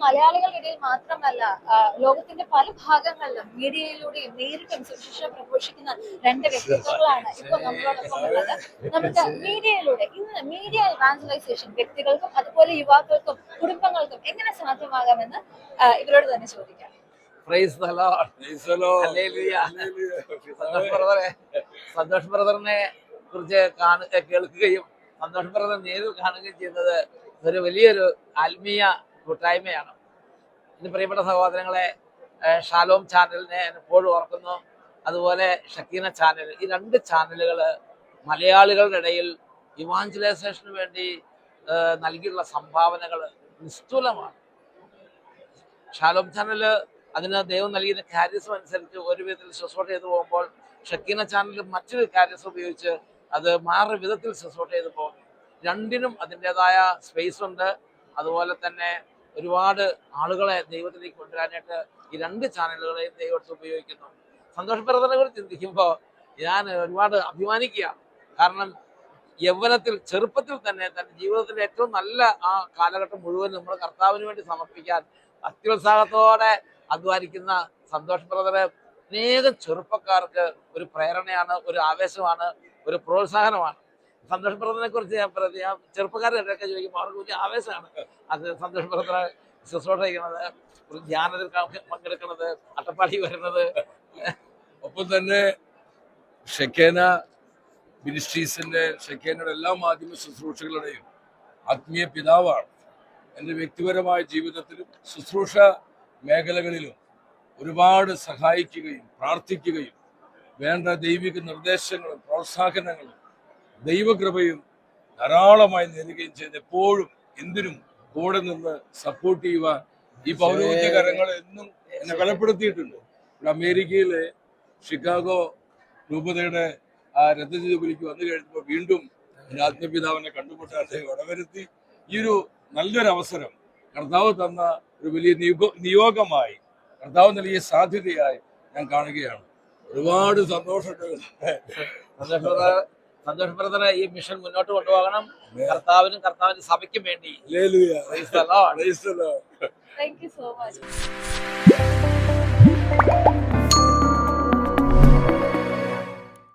മലയാളികളുടെ ഇടയിൽ മാത്രമല്ല, ലോകത്തിന്റെ പല ഭാഗങ്ങളിലും മീഡിയയിലൂടെയും നേരിട്ടും സുവിശേഷം പ്രഘോഷിക്കുന്ന രണ്ട് വ്യക്തിത്വങ്ങളാണ് ഇപ്പൊ നമ്മളോടൊപ്പം ഉള്ളത്. നമുക്ക് മീഡിയയിലൂടെ ഇന്ന് മീഡിയ ഇവാഞ്ചലൈസേഷൻ വ്യക്തികൾക്കും അതുപോലെ യുവാക്കൾക്കും കുടുംബങ്ങൾക്കും എങ്ങനെ സാധ്യമാകാമെന്ന് ഇവരോട് തന്നെ ചോദിക്കാം. സന്തോഷ് ബ്രദറിനെ കുറിച്ച് കേൾക്കുകയും സന്തോഷ് ബ്രദർ നേരിൽ കാണുകയും ചെയ്യുന്നത് ഒരു വലിയൊരു ആത്മീയ കൂട്ടായ്മയാണ്. എന്റെ പ്രിയപ്പെട്ട സഹോദരങ്ങളെ, ഷാലോം ചാനലിനെ എപ്പോഴും ഓർക്കുന്നു, അതുപോലെ ഷക്കീന ചാനൽ, ഈ രണ്ട് ചാനലുകൾ മലയാളികളുടെ ഇടയിൽ ഇവാഞ്ചലൈസേഷന് വേണ്ടി നൽകിയുള്ള സംഭാവനകൾ നിസ്തുലമാണ്. ഷാലോം ചാനൽ അതിന് ദൈവം നൽകിയ കാരിസം അനുസരിച്ച് ഒരു വിധത്തിൽ ശുശ്രൂഷ ചെയ്തു പോകുമ്പോൾ, ഷക്കീന ചാനൽ മറ്റൊരു കാരിസം ഉപയോഗിച്ച് അത് മാറിയ വിധത്തിൽ ശുശ്രൂഷ ചെയ്തു പോകും. രണ്ടിനും അതിൻ്റെതായ സ്പേസ് ഉണ്ട്. അതുപോലെ തന്നെ ഒരുപാട് ആളുകളെ ദൈവത്തിലേക്ക് കൊണ്ടുവരാനായിട്ട് ഈ രണ്ട് ചാനലുകളെയും ദൈവത്തെ ഉപയോഗിക്കുന്നു. സന്തോഷ് ബ്രദറിനെ കുറിച്ച് ചിന്തിക്കുമ്പോൾ ഞാൻ ഒരുപാട് അഭിമാനിക്കുകയാണ്. കാരണം യൗവനത്തിൽ, ചെറുപ്പത്തിൽ തന്നെ തൻ്റെ ജീവിതത്തിൻ്റെ ഏറ്റവും നല്ല ആ കാലഘട്ടം മുഴുവൻ നമ്മൾ കർത്താവിന് വേണ്ടി സമർപ്പിക്കാൻ അത്യുത്സാഹത്തോടെ അധ്വാനിക്കുന്ന സന്തോഷ് ബ്രദർ അനേകം ചെറുപ്പക്കാർക്ക് ഒരു പ്രേരണയാണ്, ഒരു ആവേശമാണ്, ഒരു പ്രോത്സാഹനമാണ്. സന്തോഷ് ബ്രദറിനെ കുറിച്ച് ഞാൻ ചെറുപ്പക്കാരുടെ ചോദിക്കുമ്പോൾ അവർക്ക് വലിയ ആവേശമാണ്. അത് സന്തോഷ് ബ്രദർ ശുശ്രൂഷ ചെയ്യുന്നത്, ധ്യാനത്തിൽ പങ്കെടുക്കുന്നത്, അട്ടപ്പാടി വരുന്നത്. ഒപ്പം തന്നെ ഷെക്കേന മിനിസ്ട്രീസിന്റെ, ഷെക്കേനയുടെ എല്ലാ മാധ്യമ ശുശ്രൂഷകളുടെയും ആത്മീയ പിതാവാണ്. എൻ്റെ വ്യക്തിപരമായ ജീവിതത്തിലും ശുശ്രൂഷ മേഖലകളിലും ഒരുപാട് സഹായിക്കുകയും പ്രാർത്ഥിക്കുകയും വേണ്ട ദൈവിക നിർദ്ദേശങ്ങളും പ്രോത്സാഹനങ്ങളും ദൈവകൃപയും ധാരാളമായി നൽകുകയും ചെയ്ത് എപ്പോഴും എന്തിനും കൂടെ നിന്ന് സപ്പോർട്ട് ചെയ്യുവാൻ ഈ പൗരോഹിത്യ കരങ്ങൾ എന്നും എന്നെ ബലപ്പെടുത്തിയിട്ടുണ്ട്. ഇവിടെ അമേരിക്കയിലെ ഷിക്കാഗോ രൂപതയുടെ ആ രഥജൂബിലിക്ക് വന്നു കഴിഞ്ഞപ്പോൾ വീണ്ടും എൻ്റെ ആത്മപിതാവിനെ കണ്ടുമുട്ടാൻ ഇടവരുത്തി. ഈ ഒരു നല്ലൊരു അവസരം കർത്താവ് തന്ന ഒരു വലിയ നിയോഗമായി, കർത്താവ് നൽകിയ സാധ്യതയായി ഞാൻ കാണുകയാണ്. ഒരുപാട് സന്തോഷമുണ്ട്. സന്തോഷ് ബ്രദറെ ഈ മിഷൻ മുന്നോട്ട് കൊണ്ടുപോകണം, കർത്താവിനും കർത്താവിന്റെ സഭയ്ക്കും വേണ്ടി. Thank you so much.